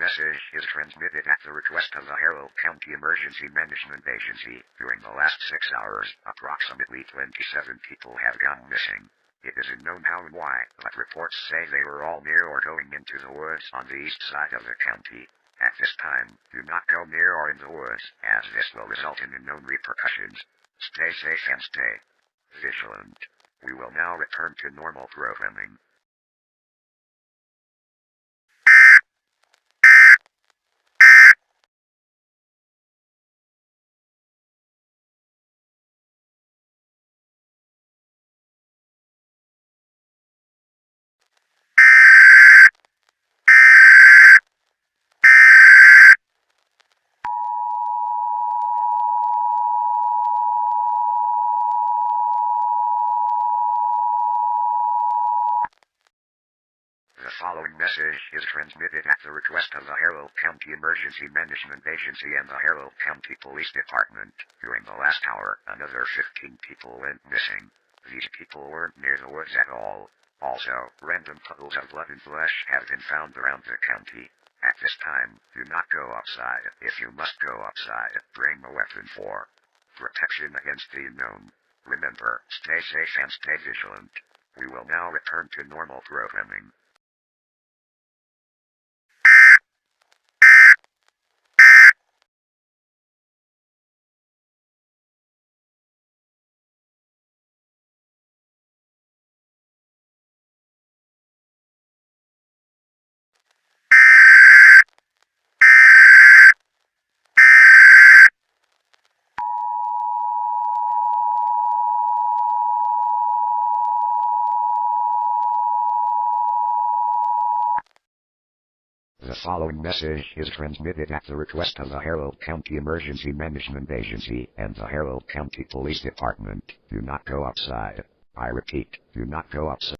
message is transmitted at the request of the Harrow County Emergency Management Agency. During the last 6 hours, approximately 27 people have gone missing. It isn't known how and why, but reports say they were all near or going into the woods on the east side of the county. At this time, do not go near or in the woods, as this will result in unknown repercussions. Stay safe and stay vigilant. We will now return to normal programming. The following message is transmitted at the request of the Harrow County Emergency Management Agency and the Harrow County Police Department. During the last hour, another 15 people went missing. These people weren't near the woods at all. Also, random puddles of blood and flesh have been found around the county. At this time, do not go outside. If you must go outside, bring a weapon for protection against the unknown. Remember, stay safe and stay vigilant. We will now return to normal programming. The following message is transmitted at the request of the Harrow County Emergency Management Agency and the Harrow County Police Department. Do not go outside. I repeat, do not go outside.